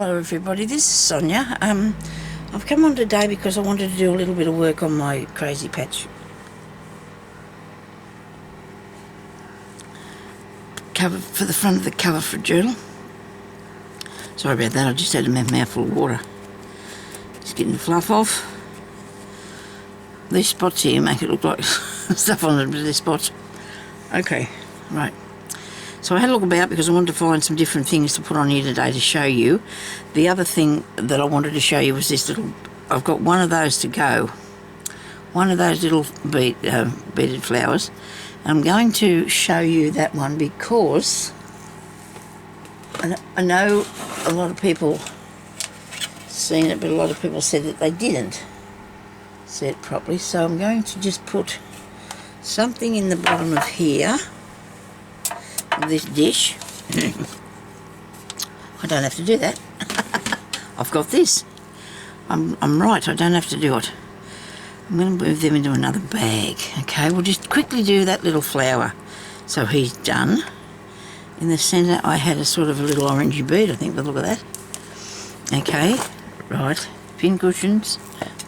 Hello everybody, this is Sonya. I've come on today because I wanted to do a little bit of work on my crazy patch cover for the front of the cover for a journal. Sorry about that, I just had a mouthful of water. Just getting the fluff off. These spots here make it look like stuff on it, but they're spots. Okay, right. So I had a look about because I wanted to find some different things to put on here today to show you. The other thing that I wanted to show you was this little, I've got one of those to go. One of those little beaded flowers. I'm going to show you that one because I know a lot of people seen it, but a lot of people said that they didn't see it properly. So I'm going to just put something in the bottom of here. This dish. I don't have to do that. I've got this. I'm right, I don't have to do it. I'm going to move them into another bag. Okay, we'll just quickly do that little flower. So he's done. In the centre I had a sort of a little orangey bead, I think, but look at that. Okay, right. Pin cushions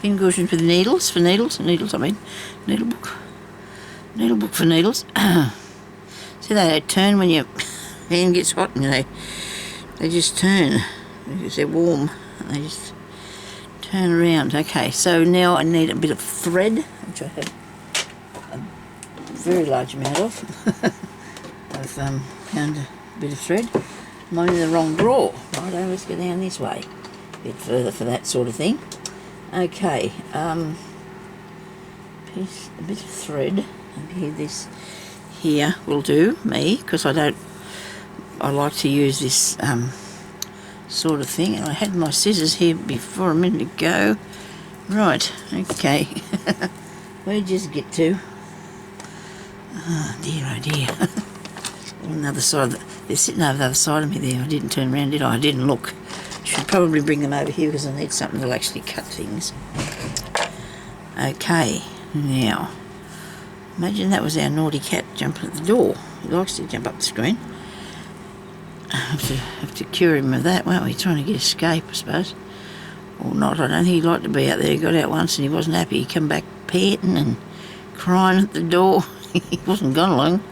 with needles, needles I mean. Needle book for needles. See, they turn when your hand gets hot and they just turn because they're warm and they just turn around. Okay, so now I need a bit of thread, which I have a very large amount of. I've found a bit of thread. I'm in the wrong drawer. Right, let's go down this way a bit further for that sort of thing. Okay, a bit of thread, and this here will do me, because I like to use this sort of thing, and I had my scissors here before a minute ago. Right, okay. Where'd you just get to? Oh dear. On the other side, they're sitting over the other side of me there. I didn't turn around, did I? I didn't look. Should probably bring them over here because I need something that'll actually cut things. Okay, now imagine that was our naughty cat jumping at the door. He likes to jump up the screen. I have to cure him of that, won't we? Trying to get escape, I suppose. Or not, I don't think he'd like to be out there. He got out once and he wasn't happy. He came back panting and crying at the door. He wasn't gone long.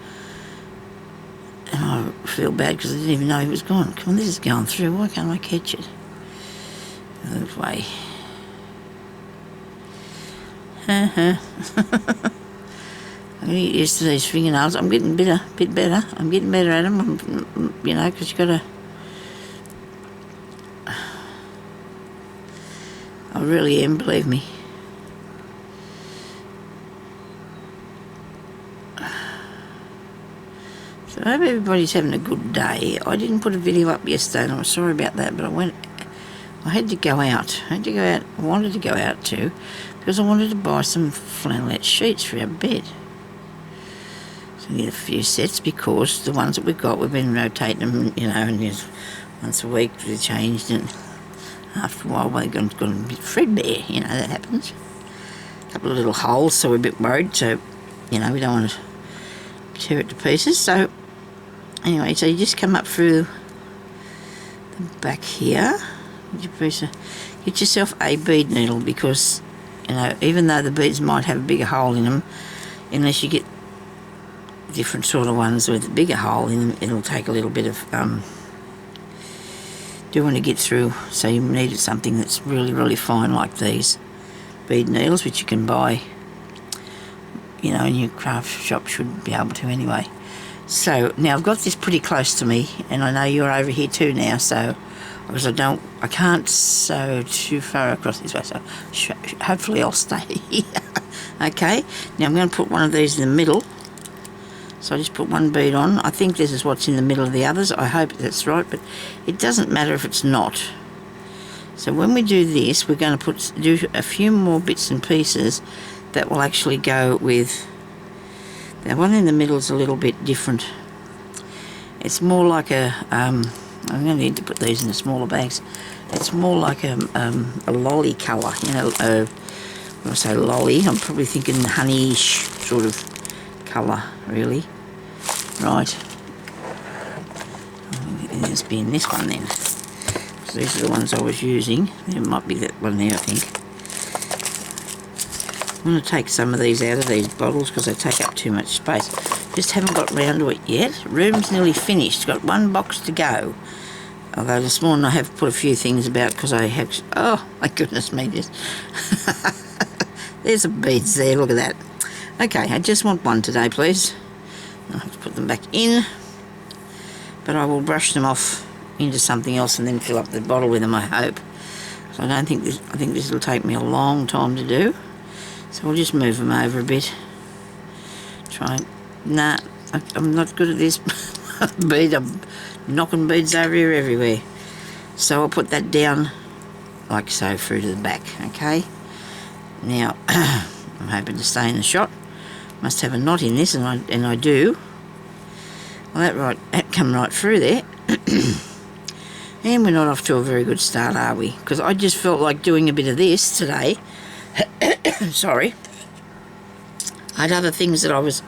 And I feel bad because I didn't even know he was gone. Come on, this is going through. Why can't I catch it? That way. I'm going to get used to these fingernails. I'm getting bit better. I'm getting better at them, you know, because you've got to... I really am, believe me. So I hope everybody's having a good day. I didn't put a video up yesterday, and I'm sorry about that, but I had to go out. I wanted to go out too, because I wanted to buy some flannelette sheets for our bed. So we get a few sets because the ones that we've got, we've been rotating them, you know, and once a week we changed, and after a while they've gone a bit threadbare, you know, that happens. A couple of little holes, so we're a bit worried, so, you know, we don't want to tear it to pieces. So, anyway, so you just come up through the back here. Get yourself a bead needle because, you know, even though the beads might have a bigger hole in them, unless you get different sort of ones with a bigger hole in them, it'll take a little bit of doing to get through. So you need something that's really, really fine, like these bead needles, which you can buy, you know, in your craft shop. Should be able to anyway. So now I've got this pretty close to me, and I know you're over here too now, so because I can't sew too far across this way, so hopefully I'll stay here. Okay, now I'm going to put one of these in the middle. So I just put one bead on. I think this is what's in the middle of the others. I hope that's right, but it doesn't matter if it's not. So when we do this, we're going to do a few more bits and pieces that will actually go with... The one in the middle is a little bit different. It's more like a... I'm going to need to put these in the smaller bags. It's more like a lolly colour, you know. When I say lolly, I'm probably thinking honeyish sort of colour, really. Right. It must be in this one then. These are the ones I was using. There might be that one there, I think. I'm going to take some of these out of these bottles because they take up too much space. Just haven't got round to it yet. Room's nearly finished. Got one box to go. Although this morning I have put a few things about because I have... Oh, my goodness me. There's some beads there. Look at that. Okay, I just want one today, please. I'll have to put them back in. But I will brush them off into something else and then fill up the bottle with them, I hope. So I think this will take me a long time to do. So we'll just move them over a bit. Nah, I'm not good at this. I'm knocking beads over here everywhere. So I'll put that down like so through to the back, okay? Now, I'm hoping to stay in the shot. Must have a knot in this, and I do. Well, that come right through there. And we're not off to a very good start, are we? Because I just felt like doing a bit of this today. Sorry. I had other things that I was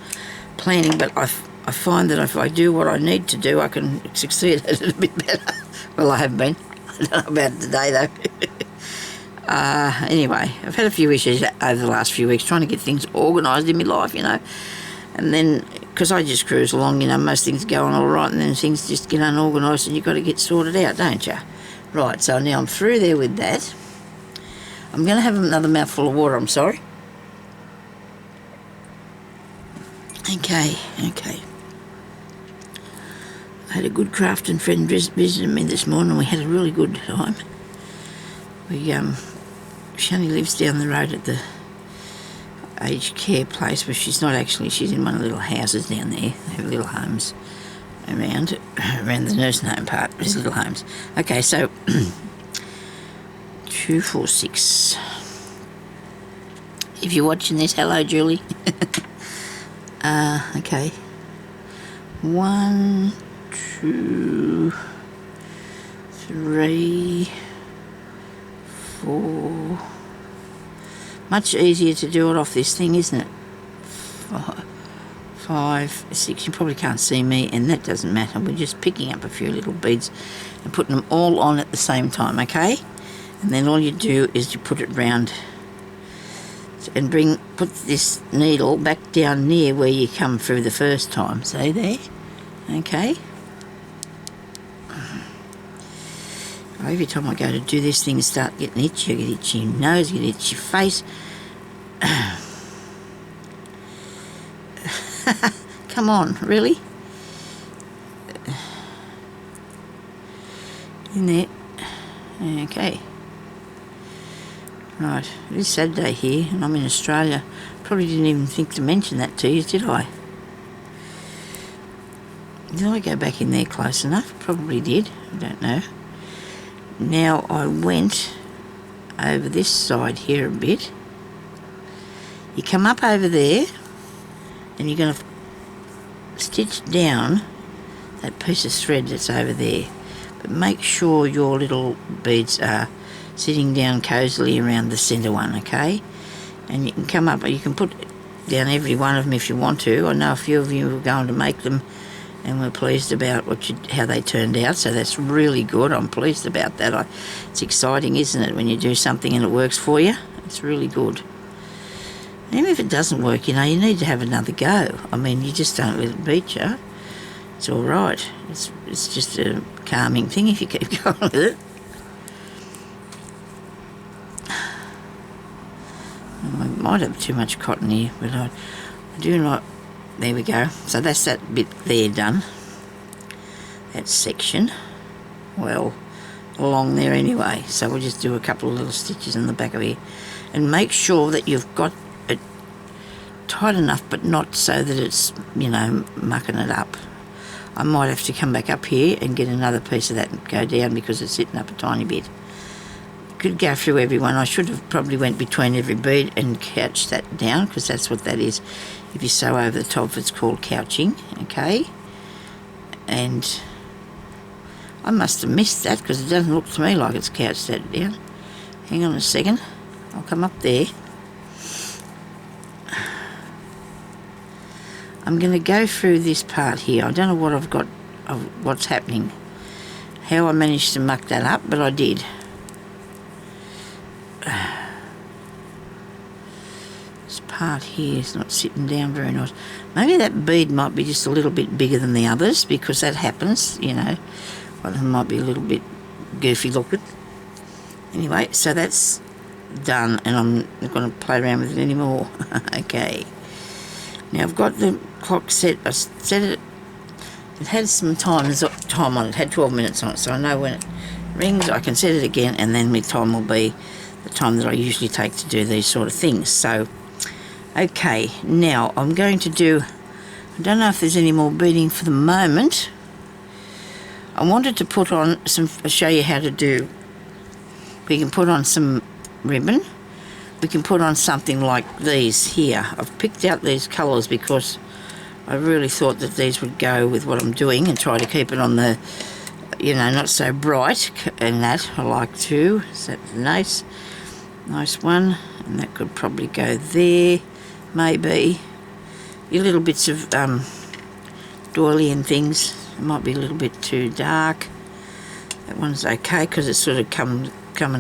planning, but I find that if I do what I need to do, I can succeed at it a bit better. Well, I have been. I don't know about today, though. Anyway, I've had a few issues over the last few weeks trying to get things organised in my life, you know. And then, because I just cruise along, you know, most things are going all right, and then things just get unorganised and you've got to get sorted out, don't you? Right, so now I'm through there with that. I'm going to have another mouthful of water, I'm sorry. Okay. I had a good crafting friend visit me this morning. We had a really good time. She only lives down the road at the aged care place, but she's not actually. She's in one of the little houses down there. They have little homes around the nursing home part. There's little homes. Okay, so 2, 4, 6. If you're watching this, hello, Julie. Okay. 1, 2, 3, 4. Much easier to do it off this thing, isn't it? 5, 6. You probably can't see me, and that doesn't matter. We're just picking up a few little beads and putting them all on at the same time, okay? And then all you do is you put it round and put this needle back down near where you come through the first time. See there? Okay. Every time I go to do this, things start getting itchy. I get itchy your nose, get itchy your face. Come on, really? In there. Okay. Right, it is Saturday here, and I'm in Australia. Probably didn't even think to mention that to you, did I? Did I go back in there close enough? Probably did. I don't know. Now I went over this side here a bit. You come up over there, and you're going to stitch down that piece of thread that's over there. But make sure your little beads are sitting down cosily around the centre one, okay? And you can come up, you can put down every one of them if you want to. I know a few of you were going to make them and were pleased about how they turned out, so that's really good. I'm pleased about that. It's exciting, isn't it, when you do something and it works for you? It's really good. Even if it doesn't work, you know, you need to have another go. I mean, you just don't let it beat you. It's all right. It's just a calming thing if you keep going with it. I might have too much cotton here, but I do not. There we go. So that's that bit there done. That section. Well, along there anyway. So we'll just do a couple of little stitches in the back of here. And make sure that you've got it tight enough, but not so that it's, you know, mucking it up. I might have to come back up here and get another piece of that and go down because it's sitting up a tiny bit. Could go through every one. I should have probably went between every bead and couched that down, because that's what that is. If you sew over the top, it's called couching, okay? And I must have missed that because it doesn't look to me like it's couched that down. Hang on a second. I'll come up there. I'm going to go through this part here. I don't know what I've got, what's happening, how I managed to muck that up, but I did. This part here is not sitting down very nice. Maybe that bead might be just a little bit bigger than the others, because that happens, you know. One of them might be a little bit goofy looking. Anyway, so that's done, and I'm not going to play around with it anymore. Okay. Now I've got the clock set. I set it. It had some time on it. It had 12 minutes on it, so I know when it rings I can set it again, and then my time will be the time that I usually take to do these sort of things. So, okay, now I'm going to do, I don't know if there's any more beading for the moment. I wanted to put on some, show you how to do, we can put on some ribbon. We can put on something like these here. I've picked out these colours because I really thought that these would go with what I'm doing, and try to keep it on the, you know, not so bright, and that I like too. So that's nice. Nice one. And that could probably go there, maybe. Your little bits of doily and things. It might be a little bit too dark. That one's okay because it's sort of coming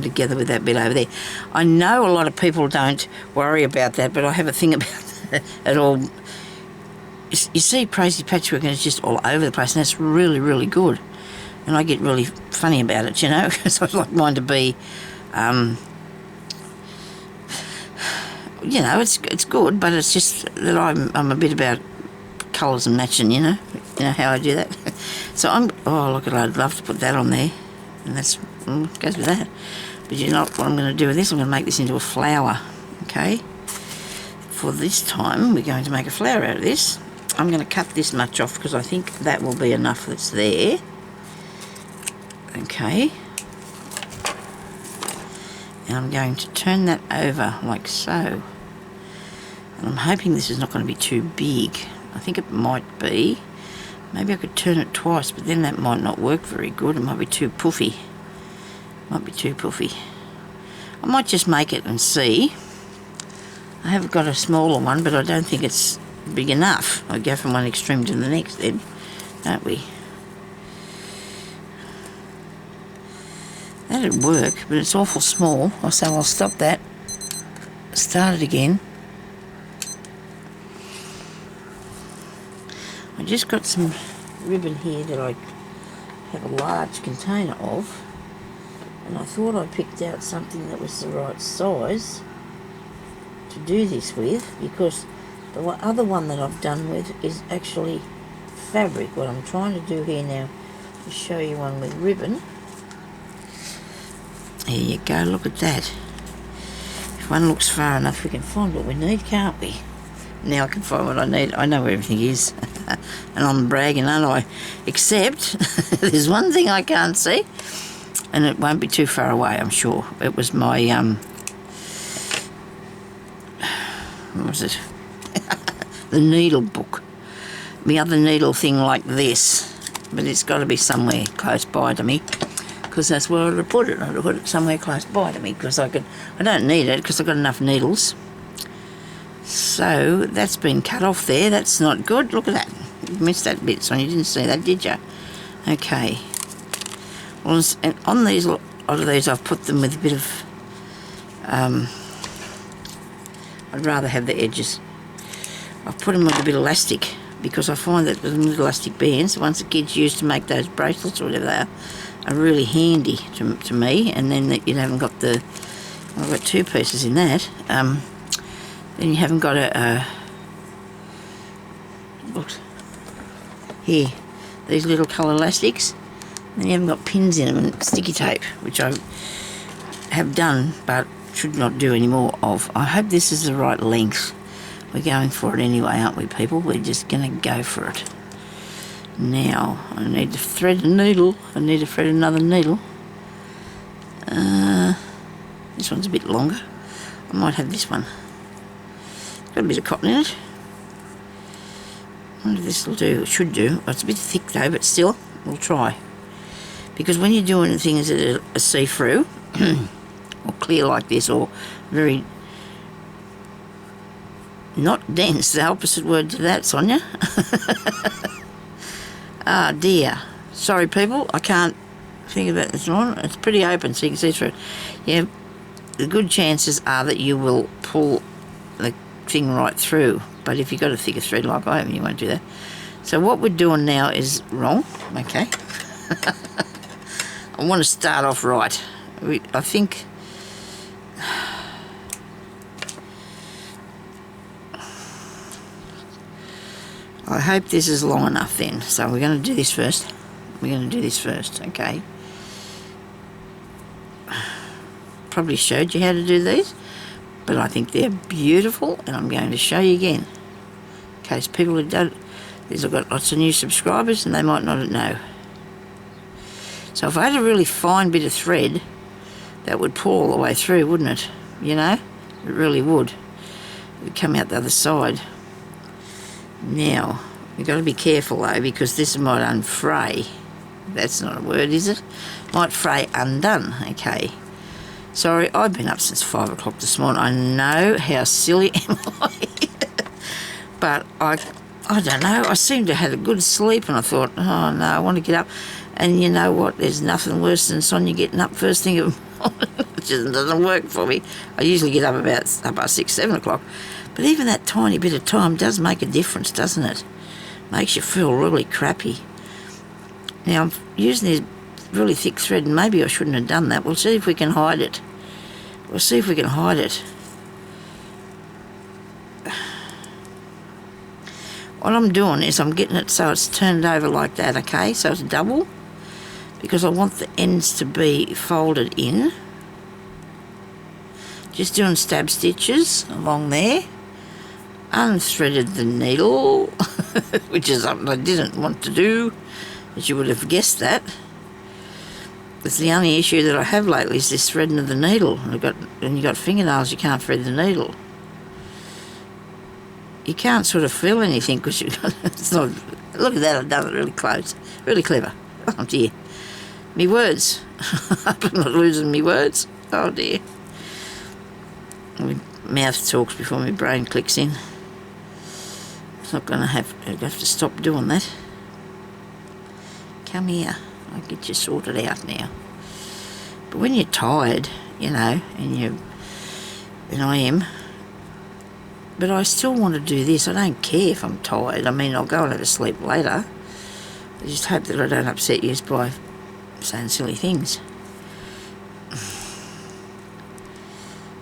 together with that bit over there. I know a lot of people don't worry about that, but I have a thing about it all. You see crazy patchwork and it's just all over the place, and that's really, really good. And I get really funny about it, you know, because I like mine to be, you know, it's good, but it's just that I'm a bit about colours and matching, you know how I do that. So oh look, I'd love to put that on there, and that's goes with that. But you know what I'm going to do with this? I'm going to make this into a flower. Okay. For this time, we're going to make a flower out of this. I'm going to cut this much off because I think that will be enough that's there. Okay. And I'm going to turn that over like so. And I'm hoping this is not going to be too big. I think it might be. Maybe I could turn it twice, but then that might not work very good. It might be too puffy. Might be too puffy. I might just make it and see. I have got a smaller one, but I don't think it's big enough. I go from one extreme to the next then, don't we? That'd work, but it's awful small. So I'll stop that. Start it again. I just got some ribbon here that I have a large container of, and I thought I picked out something that was the right size to do this with, because the other one that I've done with is actually fabric. What I'm trying to do here now is show you one with ribbon. There you go, look at that. If one looks far enough, we can find what we need, can't we? Now I can find what I need. I know where everything is. And I'm bragging, aren't I? Except there's one thing I can't see, and it won't be too far away, I'm sure. It was my what was it? The needle book. My other needle thing like this, but it's got to be somewhere close by to me, because that's where I'd have put it. I'd have put it somewhere close by to me, because I don't need it because I've got enough needles. So that's been cut off there. That's not good. Look at that. You missed that bit, Sonya. You didn't see that, did you? Okay. Well, and on these, a lot of these, I've put them with a bit of. I'd rather have the edges. I've put them with a bit of elastic, because I find that the little elastic bands, the ones that kids use to make those bracelets or whatever they are really handy to me. And then that you haven't got the. I've got two pieces in that. Then you haven't got look here, these little colour elastics. Then you haven't got pins in them and sticky tape, which I have done but should not do any more of. I hope this is the right length. We're going for it anyway, aren't we, people? We're just going to go for it. Now, I need to thread a needle. I need to thread another needle. This one's a bit longer. I might have this one. Got a bit of cotton in it. I wonder if this will do. It should do. It's a bit thick though, but still, we'll try. Because when you're doing things that are see-through, or clear like this, or very not dense, the opposite word to that, Sonya. Ah dear. Sorry people, I can't think about this one. It's pretty open, so you can see through it. Yeah, the good chances are that you will pull the thing right through. But if you've got a thicker thread like I have, you won't do that. So what we're doing now is wrong, okay? I want to start off right. I think... I hope this is long enough then. So we're going to do this first. We're going to do this first, okay? Probably showed you how to do these, but I think they're beautiful, and I'm going to show you again. In case people who don't... These have got lots of new subscribers and they might not know. So if I had a really fine bit of thread, that would pull all the way through, wouldn't it? You know? It really would. It would come out the other side. Now, you've got to be careful though, because this might unfray. That's not a word, is it? Might fray undone, okay. Sorry, I've been up since 5 o'clock this morning. I know, how silly am I? But I don't know, I seemed to have had a good sleep and I thought, oh no, I want to get up. And you know what, there's nothing worse than Sonya getting up first thing of the morning. It just doesn't work for me. I usually get up about 6, 7 o'clock. But even that tiny bit of time does make a difference, doesn't it? Makes you feel really crappy. Now, I'm using this really thick thread, and maybe I shouldn't have done that. We'll see if we can hide it. We'll see if we can hide it. What I'm doing is I'm getting it so it's turned over like that, okay? So it's double, because I want the ends to be folded in. Just doing stab stitches along there. Unthreaded the needle, which is something I didn't want to do, as you would have guessed that. It's the only issue that I have lately is this threading of the needle. When you've got fingernails, you can't thread the needle. You can't sort of feel anything because you've got... It's not, look at that, I've done it really close. Really clever. Oh dear. Me words. I'm not losing me words. Oh dear. My mouth talks before my brain clicks in. It's not going to have... I'll have to stop doing that. Come here. I'll get you sorted out now. But when you're tired, you know, and I am... But I still want to do this. I don't care if I'm tired. I mean, I'll go and have a sleep later. I just hope that I don't upset you by saying silly things.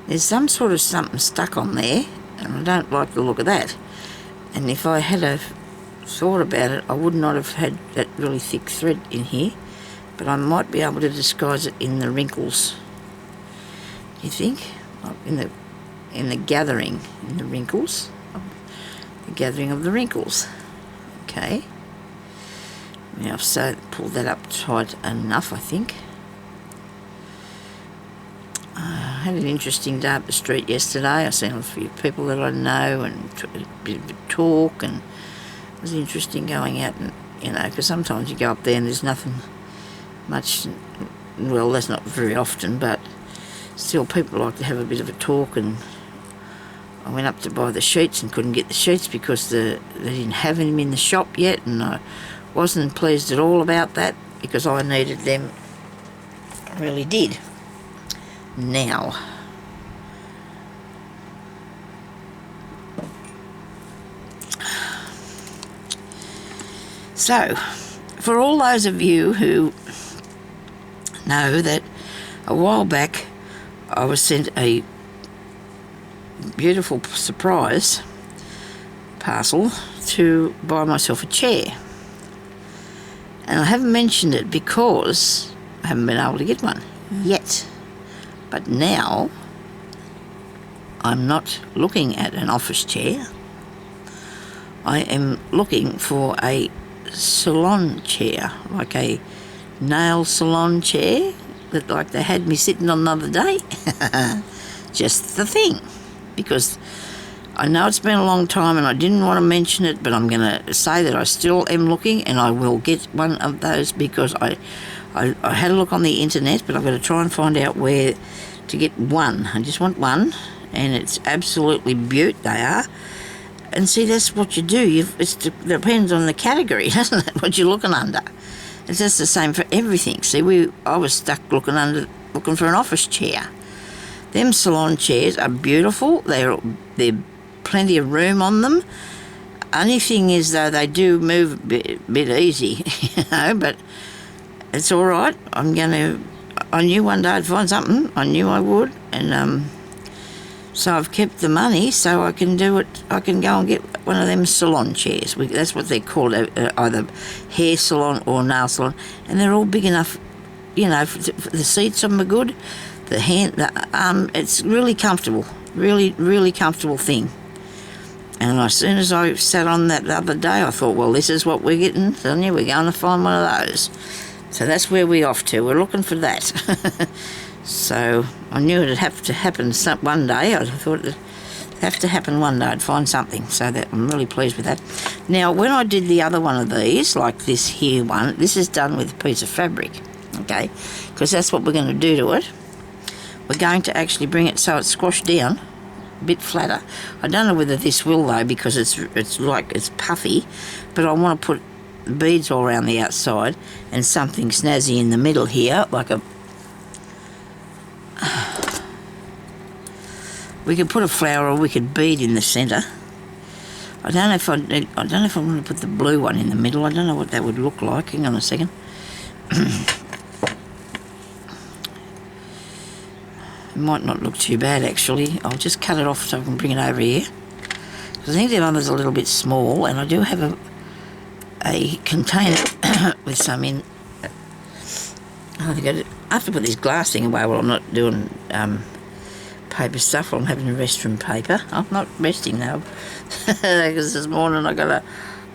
There's some sort of something stuck on there, and I don't like the look of that. And if I had a thought about it, I would not have had that really thick thread in here, but I might be able to disguise it in the wrinkles. Do you think? In the gathering, in the wrinkles, the gathering of the wrinkles. Okay. Now I've pulled that up tight enough, I think. I had an interesting day up the street yesterday. I seen a few people that I know and a bit of talk, and it was interesting going out and, you know, because sometimes you go up there and there's nothing much, well, that's not very often, but still people like to have a bit of a talk. And I went up to buy the sheets and couldn't get the sheets because they didn't have them in the shop yet, and I wasn't pleased at all about that because I needed them. I really did. Now, so for all those of you who know that a while back I was sent a beautiful surprise parcel to buy myself a chair, and I haven't mentioned it because I haven't been able to get one yet. But now I'm not looking at an office chair. I am looking for a salon chair, like a nail salon chair that like they had me sitting on the other day. Just the thing. Because I know it's been a long time and I didn't want to mention it, but I'm going to say that I still am looking, and I will get one of those because I had a look on the internet, but I've got to try and find out where to get one. I just want one, and it's absolutely beaut, they are. And see, that's what you do. It depends on the category, doesn't it, what you're looking under. It's just the same for everything. See, I was stuck looking for an office chair. Them salon chairs are beautiful. They're plenty of room on them. Only thing is, though, they do move a bit easy, you know, but it's all right. I knew one day I'd find something. I knew I would, and so I've kept the money so I can do it. I can go and get one of them salon chairs. That's what they're called, either hair salon or nail salon, and they're all big enough, you know, the seats on them are good. It's really comfortable, really comfortable thing. And as soon as I sat on that the other day, I thought, well, this is what we're getting, Sonya, we're going to find one of those. So that's where we're off to. We're looking for that. So I knew it'd have to happen one day. I thought it'd have to happen one day. I'd find something. So that I'm really pleased with that. Now, when I did the other one of these, like this here one, this is done with a piece of fabric, okay? Because that's what we're going to do to it. We're going to actually bring it so it's squashed down a bit flatter. I don't know whether this will, though, because it's puffy, but I want to put beads all around the outside and something snazzy in the middle here, like a... We could put a flower or we could bead in the centre. I don't know if I want to put the blue one in the middle. I don't know what that would look like. Hang on a second. It might not look too bad, actually. I'll just cut it off so I can bring it over here. Because I think the other's a little bit small, and I do have a container with some in. I have to put this glass thing away while I'm not doing paper stuff. I'm having to rest from paper. I'm not resting now, because this morning I got a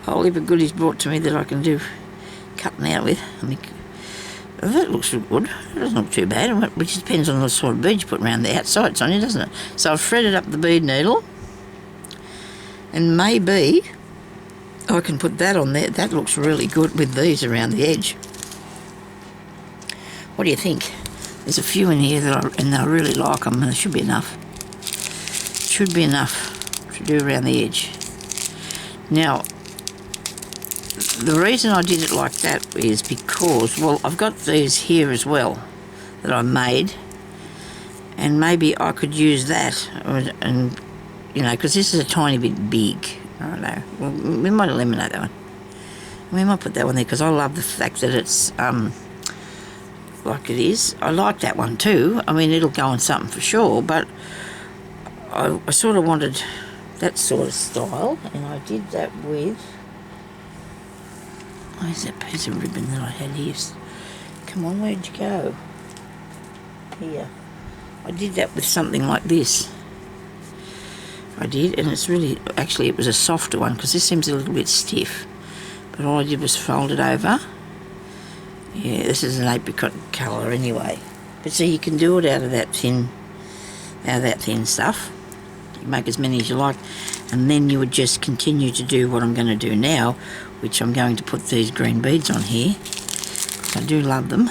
whole heap of goodies brought to me that I can do cutting out with. That looks good. It doesn't look too bad, which depends on the sort of bead you put around the outside, Sonya, doesn't it? So I've threaded up the bead needle, and maybe I can put that on there. That looks really good with these around the edge. What do you think? There's a few in here and I really like them, and there should be enough. Should be enough to do around the edge. Now, the reason I did it like that is because, well, I've got these here as well that I made, and maybe I could use that, and you know, because this is a tiny bit big. I don't know. Well, we might eliminate that one. We might put that one there because I love the fact that it's like it is. I like that one too. I mean, it'll go on something for sure, but I sort of wanted that sort of style, and I did that with... Where's that piece of ribbon that I had here? Come on, where'd you go? Here. I did that with something like this. I did, and it's really... Actually, it was a softer one, because this seems a little bit stiff. But all I did was fold it over. Yeah, this is an apricot colour anyway. But see, you can do it out of that thin stuff. You make as many as you like. And then you would just continue to do what I'm going to do now, which I'm going to put these green beads on here. I do love them.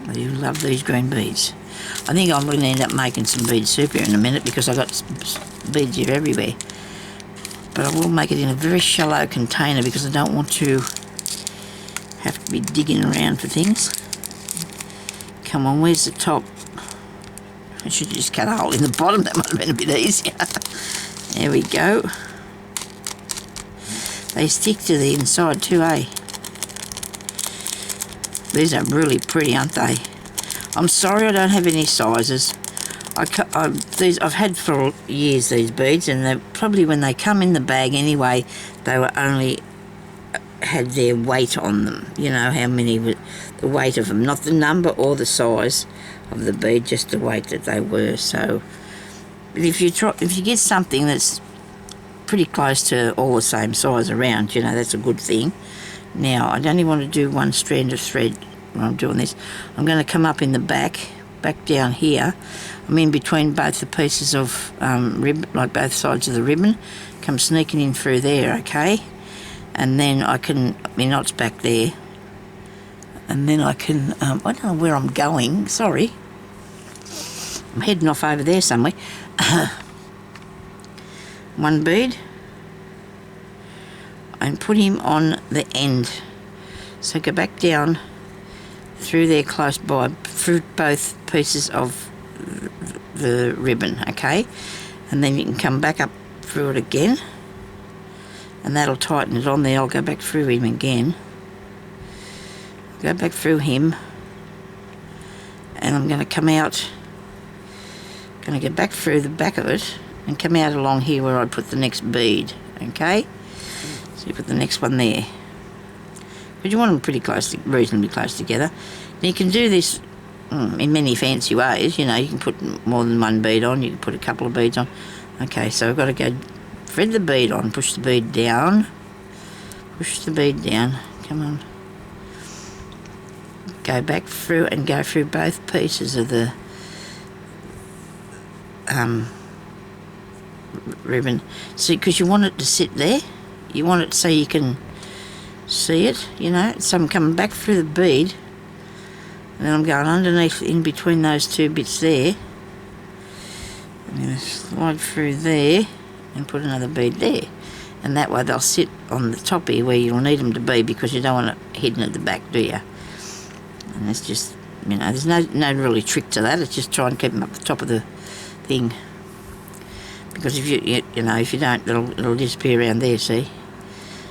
I do love these green beads. I think I'm going to end up making some bead soup here in a minute because I've got beads here everywhere. But I will make it in a very shallow container because I don't want to have to be digging around for things. Come on, where's the top? I should just cut a hole in the bottom. That might have been a bit easier. There we go. They stick to the inside too, eh? These are really pretty, aren't they? I'm sorry I don't have any sizes. I've had for years these beads, and they probably, when they come in the bag anyway, they were only had their weight on them. You know how many, the weight of them, not the number or the size of the bead, just the weight that they were. So if you get something that's pretty close to all the same size around, you know, that's a good thing. Now, I only want to do one strand of thread when I'm doing this. I'm going to come up in the back down here. I'm in between both the pieces of ribbon, like both sides of the ribbon. Come sneaking in through there, okay? And then I can, my knot's back there. And then I can, I don't know where I'm going, sorry. I'm heading off over there somewhere. One bead. And put him on the end. So go back down through there close by, through both pieces of the ribbon, okay? And then you can come back up through it again, and that'll tighten it on there. I'll go back through him again. Go back through him, and I'm going to come out, going to go back through the back of it and come out along here where I put the next bead, okay? So you put the next one there. But you want them pretty close, reasonably close together. Now you can do this in many fancy ways. You know, you can put more than one bead on, you can put a couple of beads on. Okay, so I've got to go thread the bead on, push the bead down, push the bead down, come on. Go back through and go through both pieces of the ribbon. See, because you want it to sit there. You want it so you can see it, you know. So I'm coming back through the bead, and then I'm going underneath in between those two bits there. I'm going to slide through there and put another bead there. And that way they'll sit on the top here where you'll need them to be, because you don't want it hidden at the back, do you? And it's just, you know, there's no really trick to that. It's just try and keep them up the top of the thing. Because if you know, if you don't, it'll disappear around there, see?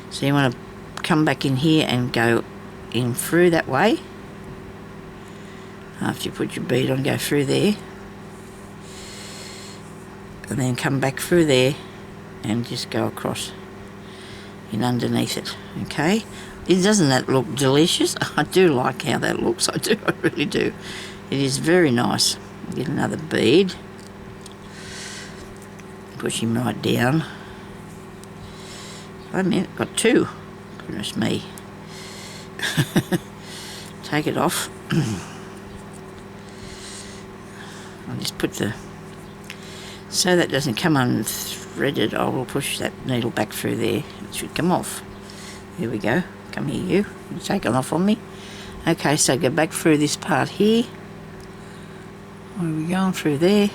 So you want to come back in here and go in through that way. After you put your bead on, go through there. And then come back through there and just go across in underneath it, okay? Doesn't that look delicious? I do like how that looks, I do, I really do. It is very nice. Get another bead. Push him right down. Wait a minute, got two. Goodness me. Take it off. I'll just put the... So that doesn't come unthreaded, I will push that needle back through there. It should come off. There we go. Come here, you. You're taking off on me. Okay, so go back through this part here. Where are we going? Through there.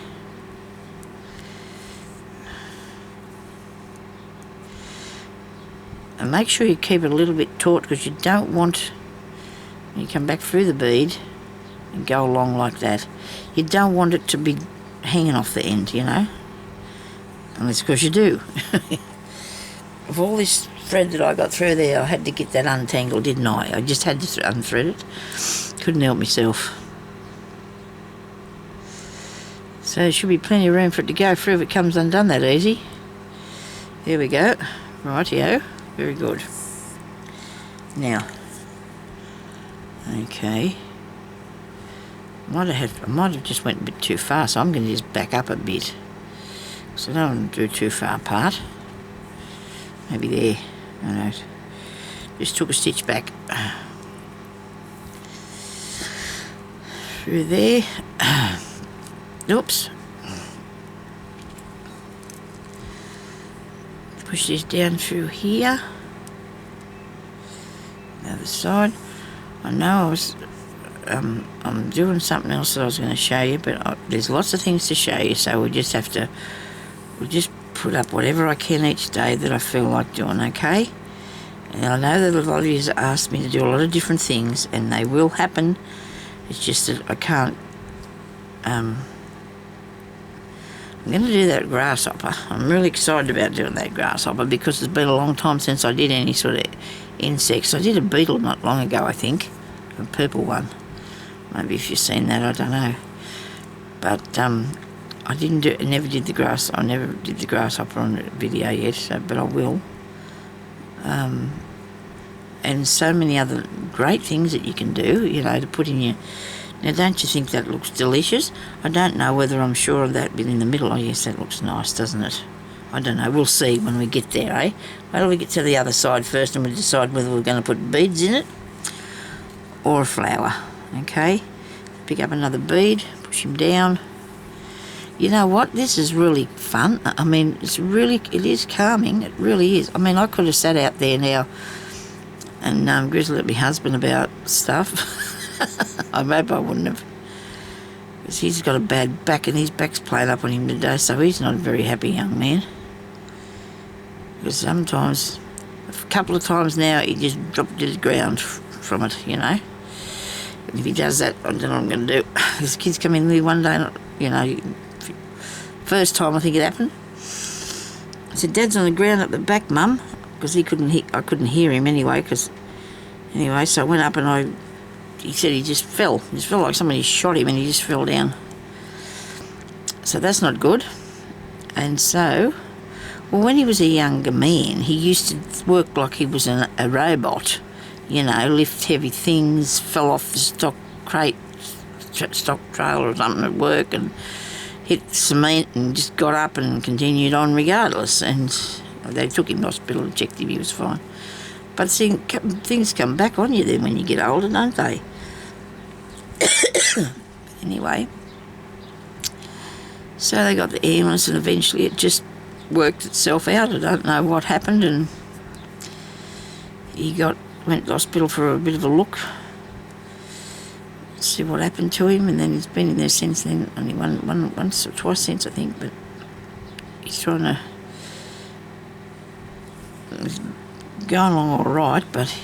And make sure you keep it a little bit taut, because you don't want, when you come back through the bead and go along like that, you don't want it to be hanging off the end, you know. Unless, because you do. Of all this thread that I got through there, I had to get that untangled, didn't I? I just had to unthread it. Couldn't help myself. So there should be plenty of room for it to go through if it comes undone that easy. There we go. Rightio. Very good. Now, okay. I might have just went a bit too far, so I'm going to just back up a bit. So I don't want to do too far apart. Maybe there. I know. Just took a stitch back. Through there. Oops. Push this down through here. The other side. I know I was... I'm doing something else that I was going to show you, but there's lots of things to show you, so we'll just put up whatever I can each day that I feel like doing, okay? And I know that a lot of you have asked me to do a lot of different things, and they will happen. It's just that I can't... I'm going to do that grasshopper. I'm really excited about doing that grasshopper, because it's been a long time since I did any sort of insects. I did a beetle not long ago, I think, a purple one. Maybe if you've seen that, I don't know. But I never did the grasshopper on the video yet, so, but I will. And so many other great things that you can do, you know, to put in your... Now, don't you think that looks delicious? I don't know whether I'm sure of that bit in the middle. Oh, yes, that looks nice, doesn't it? I don't know. We'll see when we get there, eh? Wait till we get to the other side first, and we decide whether we're going to put beads in it or a flower, okay? Pick up another bead, push him down. You know what? This is really fun. I mean, it is calming. It really is. I mean, I could have sat out there now and grizzled at my husband about stuff. I hope I wouldn't have. Because he's got a bad back, and his back's playing up on him today, so he's not a very happy young man. Because sometimes, a couple of times now, he just dropped to the ground from it, you know. And if he does that, I don't know what I'm going to do. His kids come in there one day, first time I think it happened. I said, Dad's on the ground at the back, Mum, because I couldn't hear him anyway, so I went up and he said he just fell. He just felt like somebody shot him and he just fell down. So that's not good. And so, when he was a younger man, he used to work like he was a robot, lift heavy things, fell off the stock trailer or something at work and hit cement and just got up and continued on regardless. And they took him to hospital and checked him, he was fine. But things come back on you then when you get older, don't they? Anyway, so they got the ambulance and eventually it just worked itself out. I don't know what happened, and he went to hospital for a bit of a look, see what happened to him, and then he's been in there since then. Only once or twice since, I think, but he's trying to... He's going along all right, but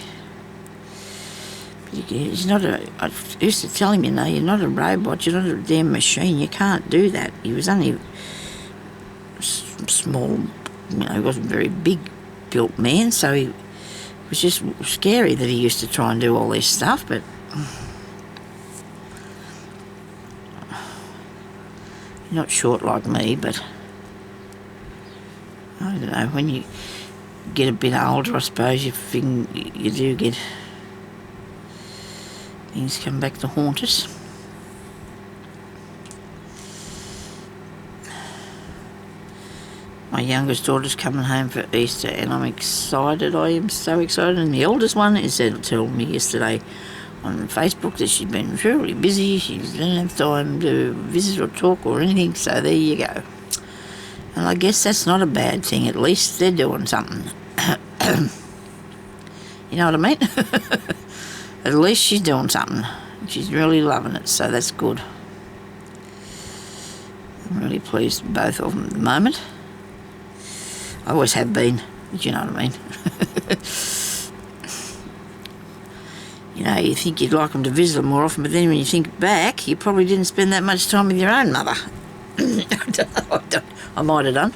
he's not I used to tell him, you're not a robot, you're not a damn machine, you can't do that. He was only small, he wasn't a very big built man, so he was just scary that he used to try and do all this stuff, but not short like me, but I don't know, when you get a bit older, I suppose you do get things come back to haunt us. My youngest daughter's coming home for Easter and I'm excited. I am so excited. And the oldest one is telling me yesterday on Facebook that she's been really busy. She didn't have time to visit or talk or anything, so there you go. And I guess that's not a bad thing. At least they're doing something. You know what I mean? At least she's doing something. She's really loving it, so that's good. I'm really pleased with both of them at the moment. I always have been, but you know what I mean. You think you'd like them to visit them more often, but then when you think back, you probably didn't spend that much time with your own mother. I might have done.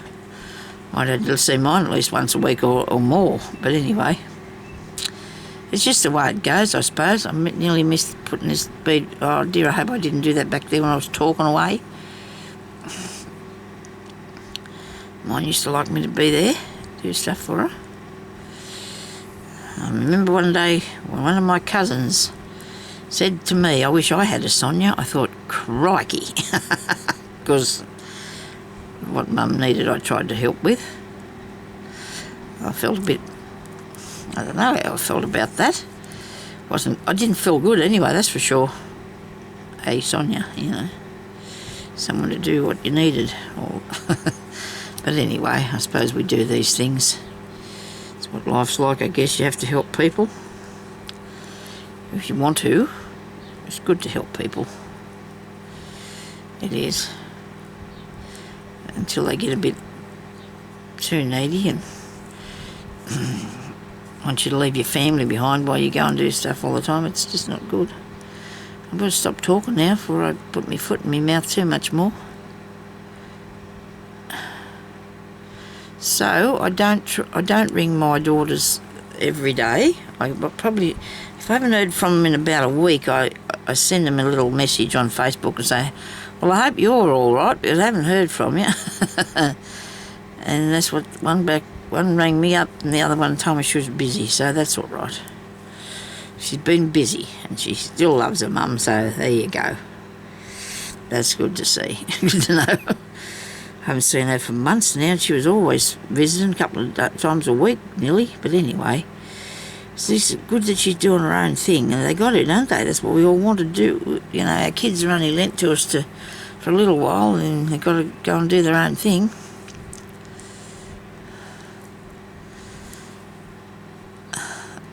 Might have to see mine at least once a week or more, but anyway. It's just the way it goes, I suppose. I nearly missed putting this bead. Oh dear, I hope I didn't do that back there when I was talking away. Mine used to like me to be there, do stuff for her. I remember one day when one of my cousins said to me, I wish I had a Sonya. I thought, crikey. Because what Mum needed I tried to help with. I felt a bit... I don't know how I felt about that. I didn't feel good anyway, that's for sure. Hey, Sonya, someone to do what you needed. But anyway, I suppose we do these things. It's what life's like, I guess. You have to help people. If you want to, it's good to help people. It is. Until they get a bit too needy and want you to leave your family behind while you go and do stuff all the time. It's just not good. I'm going to stop talking now before I put my foot in my mouth too much more. So I don't ring my daughters every day. I probably, if I haven't heard from them in about a week, I send them a little message on Facebook and say, well, I hope you're all right, but I haven't heard from you. And that's what one rang me up and the other one told me she was busy, so that's all right. She's been busy and she still loves her mum, so there you go. That's good to see. Good to know. I haven't seen her for months now. She was always visiting a couple of times a week, nearly. But anyway, it's good that she's doing her own thing, and they got it, don't they? That's what we all want to do. Our kids are only lent to us for a little while, and they've got to go and do their own thing.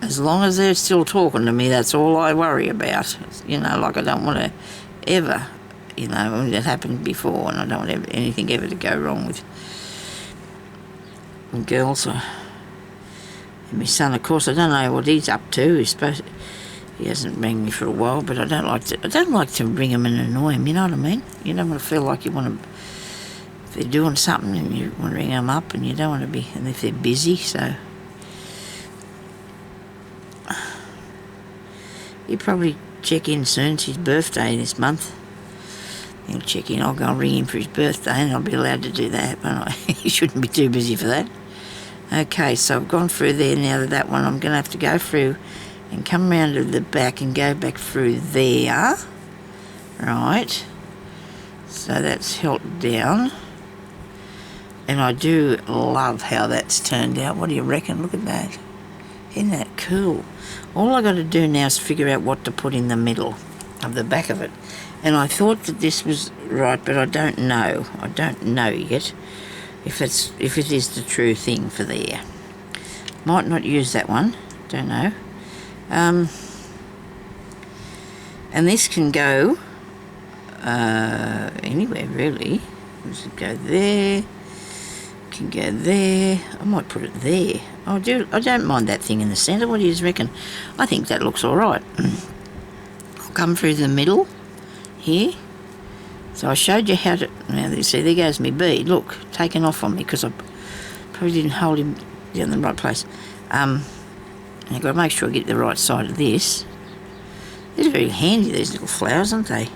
As long as they're still talking to me, that's all I worry about. Like I don't want to ever... that happened before, and I don't want anything ever to go wrong with girls. And my son, of course, I don't know what he's up to. He hasn't rang me for a while, but I don't like to ring him and annoy him, you know what I mean? You don't want to feel like you want to, if they're doing something and you want to ring them up, and you don't want to be, and if they're busy, so. He'll probably check in soon. It's his birthday this month. He'll check in. I'll go and ring him for his birthday, and I'll be allowed to do that, won't I? He shouldn't be too busy for that. Okay, so I've gone through there now. That one I'm going to have to go through and come around to the back and go back through there. Right. So that's held down. And I do love how that's turned out. What do you reckon? Look at that. Isn't that cool? All I got to do now is figure out what to put in the middle of the back of it. And I thought that this was right, but I don't know. I don't know yet if it is the true thing for there. Might not use that one. Don't know. And this can go anywhere really. Does it go there? Can go there. I might put it there. I don't mind that thing in the centre. What do you reckon? I think that looks all right. I'll come through the middle here. So I showed you how to. Now you see, there goes my bead. Look, taken off on me because I probably didn't hold him down in the right place. I've got to make sure I get the right side of this. They're very handy, these little flowers, aren't they?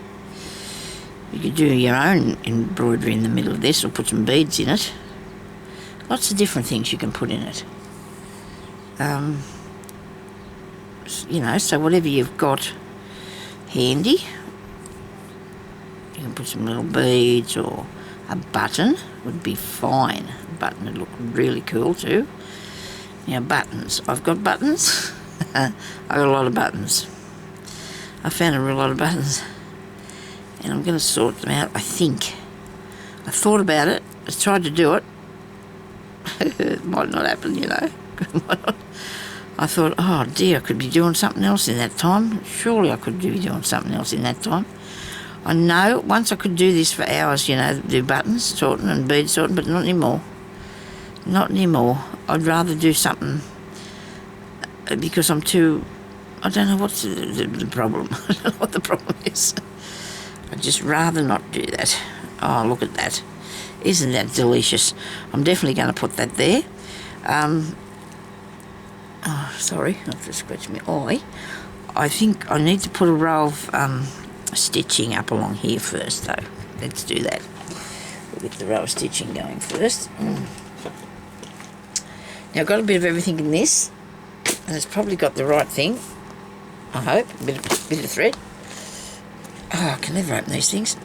You could do your own embroidery in the middle of this, or put some beads in it. Lots of different things you can put in it. You know, so whatever you've got handy, you can put some little beads, or a button would be fine. A button would look really cool too. Now buttons, I've got buttons. I've got a lot of buttons. I found a real lot of buttons, and I'm going to sort them out, I think. I thought about it, I tried to do it. It might not happen, you know. I thought, oh dear, I could be doing something else in that time. Surely I could be doing something else in that time. I know, once I could do this for hours, you know, do buttons sorting and bead sorting, but not anymore. Not anymore. I'd rather do something because I'm too, I don't know what's the problem. I don't know what the problem is. I'd just rather not do that. Oh, look at that. Isn't that delicious? I'm definitely going to put that there. Oh, sorry, I've just scratched my eye. I think I need to put a row of stitching up along here first, though. Let's do that. We'll get the row of stitching going first. Now, I've got a bit of everything in this, and it's probably got the right thing, I hope. A bit of thread. Oh, I can never open these things.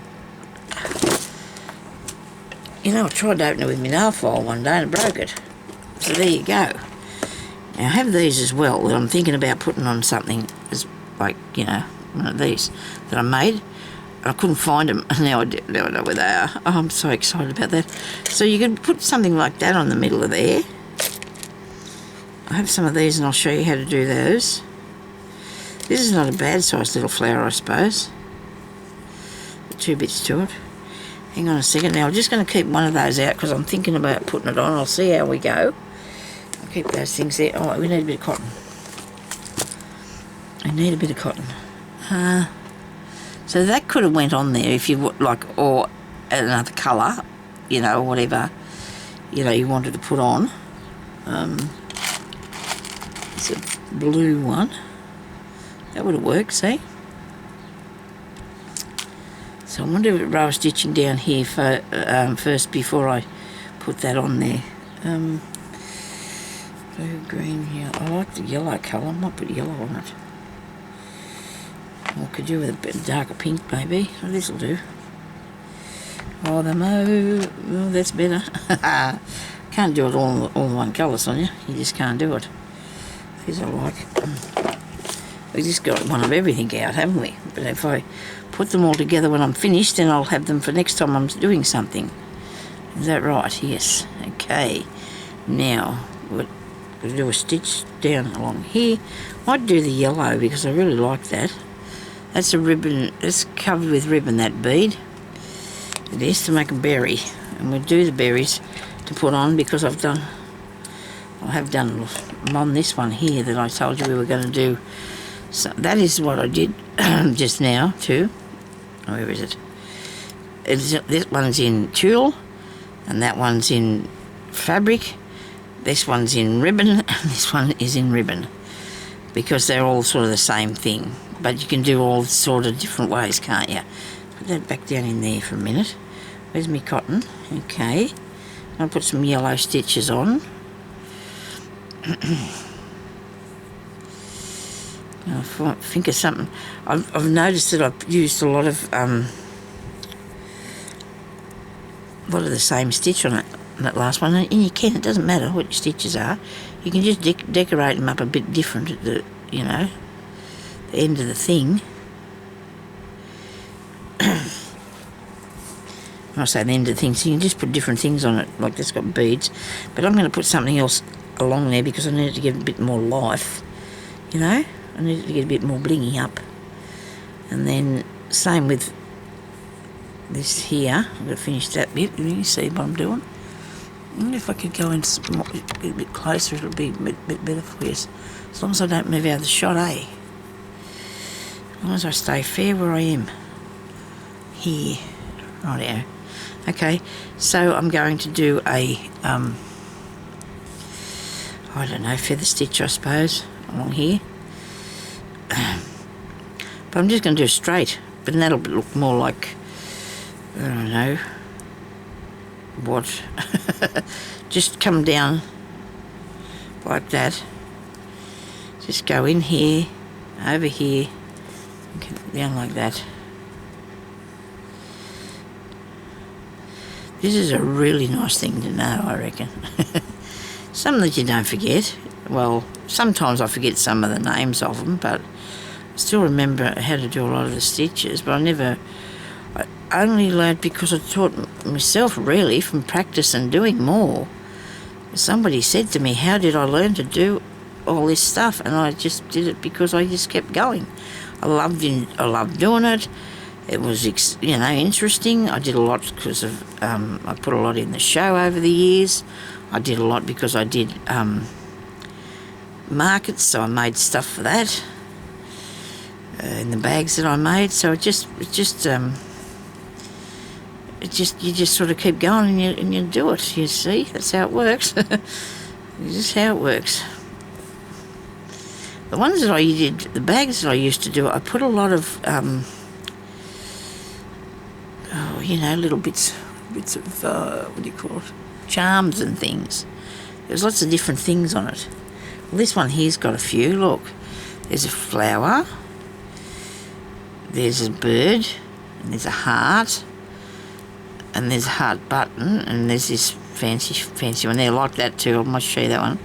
You know, I tried to open it with my nail file one day and I broke it. So there you go. Now I have these as well that I'm thinking about putting on something as, like, you know, one of these that I made. I couldn't find them, and now I know where they are. Oh, I'm so excited about that. So you can put something like that on the middle of there. I have some of these and I'll show you how to do those. This is not a bad sized little flower, I suppose. 2 bits to it. Hang on a second. Now I'm just going to keep one of those out because I'm thinking about putting it on. I'll see how we go. I'll keep those things there. Oh, we need a bit of cotton. I need a bit of cotton. So that could have went on there if you like, or another colour, you know, whatever, you know, you wanted to put on. It's a blue one. That would have worked, see? So I wonder if it row stitching down here for, first before I put that on there. Blue, green, yellow. I like the yellow colour. I might put yellow on it. Or could do with a bit darker pink, maybe. Oh, this will do. Oh, the mauve. Oh, that's better. Can't do it all in one colour, Sonya. You just can't do it. These I like. We just got one of everything out, haven't we? But if I put them all together when I'm finished, then I'll have them for next time I'm doing something. Is that right? Yes. Okay. Now, we'll do a stitch down along here. Might do the yellow because I really like that. That's a ribbon. It's covered with ribbon, that bead. It is to make a berry. And we'll do the berries to put on because I have done them on this one here that I told you we were going to do So that is what I did just now too. Where is it? This one's in tulle, and that one's in fabric. This one's in ribbon, and this one is in ribbon, because they're all sort of the same thing. But you can do all sort of different ways, can't you? Put that back down in there for a minute. Where's my cotton? Okay. I'll put some yellow stitches on. I'll think of something. I've noticed that I've used a lot of the same stitch on that last one, and you can. It doesn't matter what your stitches are. You can just decorate them up a bit different at the the end of the thing. When I say the end of the thing, so you can just put different things on it, like this got beads. But I'm going to put something else along there because I need it to give it a bit more life. I need it to get a bit more blingy up. And then same with this here. I'm going to finish that bit. You see what I'm doing? I wonder if I could go in a bit closer, it'll be a bit better for you. As long as I don't move out of the shot, eh? As long as I stay fair where I am. Here. Rightio. Okay, so I'm going to do a, I don't know, feather stitch, I suppose, along here. But I'm just going to do it straight, but then that'll look more like, I don't know, what? Just come down like that. Just go in here, over here, and down like that. This is a really nice thing to know, I reckon. Some that you don't forget. Well, sometimes I forget some of the names of them, but I still remember how to do a lot of the stitches. But I only learned because I taught myself, really, from practice and doing more. Somebody said to me, how did I learn to do all this stuff? And I just did it because I just kept going. I loved doing it. It was, interesting. I did a lot because of, I put a lot in the show over the years. I did a lot because I did markets, so I made stuff for that in the bags that I made. So you just sort of keep going and you do it. You see, that's how it works. This is how it works. The ones that I did, the bags that I used to do, I put a lot of little bits of, what do you call it, charms and things. There's lots of different things on it. Well, this one here's got a few, look. There's a flower, there's a bird, and there's a heart, and there's a heart button, and there's this fancy one there, like that too. I might show you that one.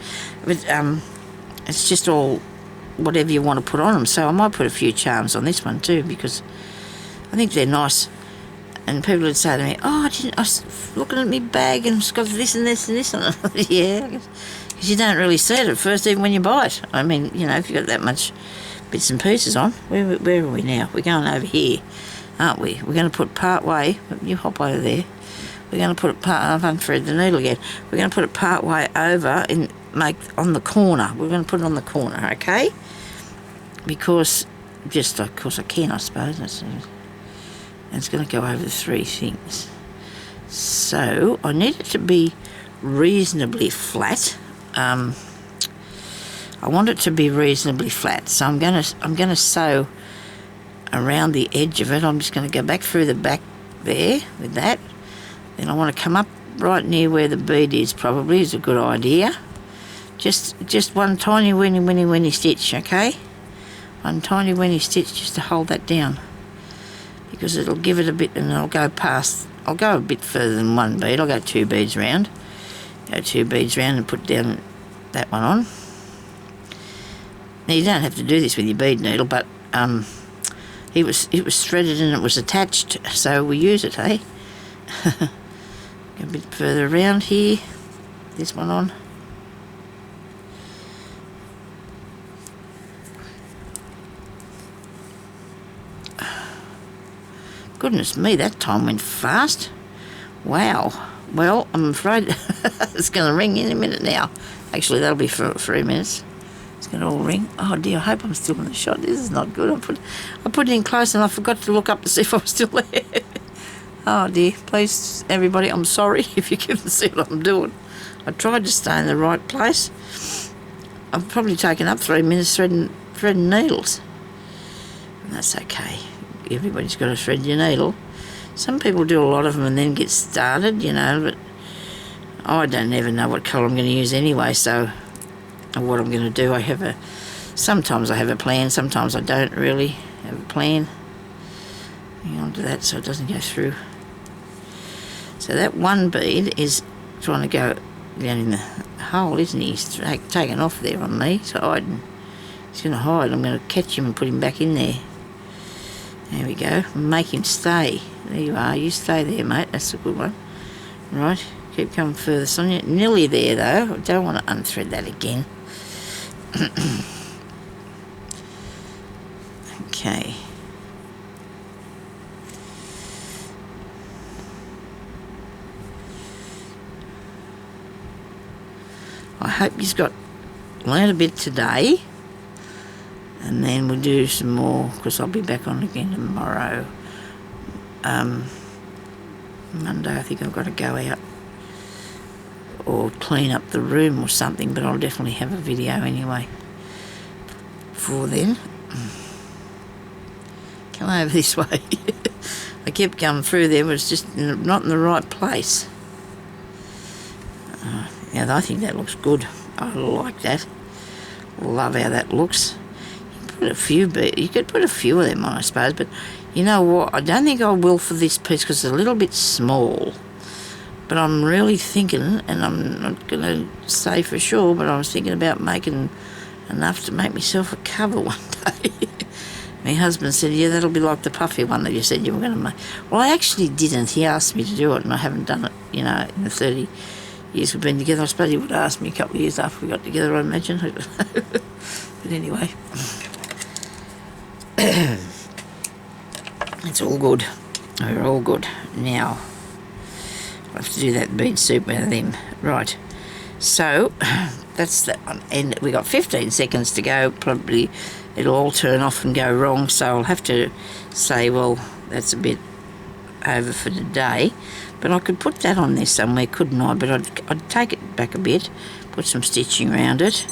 But it's just all whatever you want to put on them. So I might put a few charms on this one too, because I think they're nice. And people would say to me, I was looking at my bag and it's got this and this and this on it. Yeah, because you don't really see it at first, even when you buy it. I mean, if you've got that much bits and pieces on. Where are we now? We're going over here, aren't we? We're going to put part way, you hop over there. We're going to put it I've unthreaded the needle again. We're going to put it part way over and make on the corner. We're going to put it on the corner, okay? Because, of course I can, I suppose. And it's going to go over 3 things. So I need it to be reasonably flat. I want it to be reasonably flat. So I'm going to sew around the edge of it. I'm just going to go back through the back there with that. Then I want to come up right near where the bead is. Probably is a good idea. Just one tiny weeny stitch, okay? One tiny weeny stitch just to hold that down. Because it'll give it a bit, and I'll go a bit further than one bead. I'll go 2 beads round. Go 2 beads round and put down that one on. Now you don't have to do this with your bead needle, but it was threaded and it was attached, so we use it, eh? Go a bit further around here. This one on. Goodness me, that time went fast. Wow. Well, I'm afraid it's going to ring in a minute now. Actually, that'll be for 3 minutes. It's going to all ring. Oh dear, I hope I'm still in the shot. This is not good. I put it in close and I forgot to look up to see if I was still there. Oh dear, please everybody, I'm sorry if you couldn't see what I'm doing. I tried to stay in the right place. I've probably taken up 3 minutes threading needles. And that's okay. Everybody's got to thread your needle. Some people do a lot of them and then get started, you know, but I don't ever know what colour I'm going to use anyway, so what I'm going to do, sometimes I have a plan, sometimes I don't really have a plan. Hang on to that so it doesn't go through. So that one bead is trying to go down in the hole, isn't he? He's taken off there on me, so he's going to hide. I'm going to catch him and put him back in there. There we go. Make him stay. There you are. You stay there, mate. That's a good one. Right. Keep coming further, Sonya. Nearly there, though. I don't want to unthread that again. Okay. I hope you've learned a bit today, and then we'll do some more because I'll be back on again tomorrow. Monday I think I've got to go out or clean up the room or something, but I'll definitely have a video anyway before then. Come over this way. I kept coming through there, but it's just not in the right place. Yeah, I think that looks good. I like that. Love how that looks. You could put a few of them on, I suppose, but you know what? I don't think I will for this piece because it's a little bit small. But I'm really thinking, and I'm not going to say for sure, but I was thinking about making enough to make myself a cover one day. My husband said, yeah, that'll be like the puffy one that you said you were going to make. Well, I actually didn't. He asked me to do it, and I haven't done it, you know, in the 30 years we've been together. I suppose he would ask me a couple of years after we got together, I imagine. But anyway, it's all good. We're all good. Now, I have to do that bead soup out of them. Right. So, that's that one. And we got 15 seconds to go. Probably it'll all turn off and go wrong. So I'll have to say, well, that's a bit over for today. But I could put that on there somewhere, couldn't I? But I'd take it back a bit, put some stitching around it,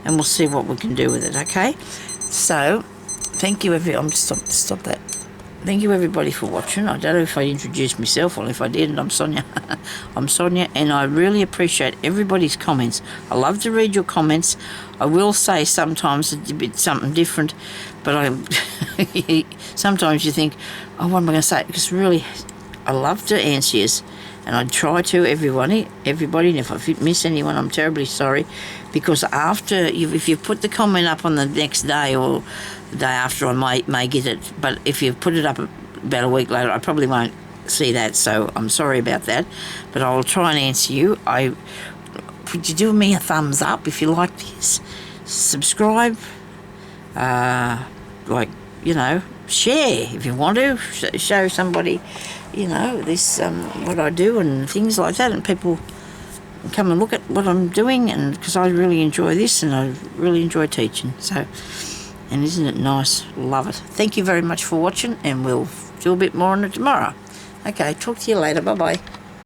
and we'll see what we can do with it, okay? So, thank you, I'm stop that. Thank you, everybody, for watching. I don't know if I introduced myself or if I did, and I'm Sonya. I'm Sonya, and I really appreciate everybody's comments. I love to read your comments. I will say sometimes it's a bit something different, but sometimes you think, oh, what am I going to say? Because really, I love to answer you, and I try to, everybody, and if I miss anyone, I'm terribly sorry, because if you put the comment up on the next day or the day after, I may get it, but if you put it up about a week later, I probably won't see that, so I'm sorry about that, but I will try and answer you. Would you do me a thumbs up if you like this? Subscribe, share if you want to, show somebody, this, what I do and things like that, and people come and look at what I'm doing, and because I really enjoy this and I really enjoy teaching. So, and isn't it nice? Love it. Thank you very much for watching, and we'll do a bit more on it tomorrow. Okay, talk to you later. Bye-bye.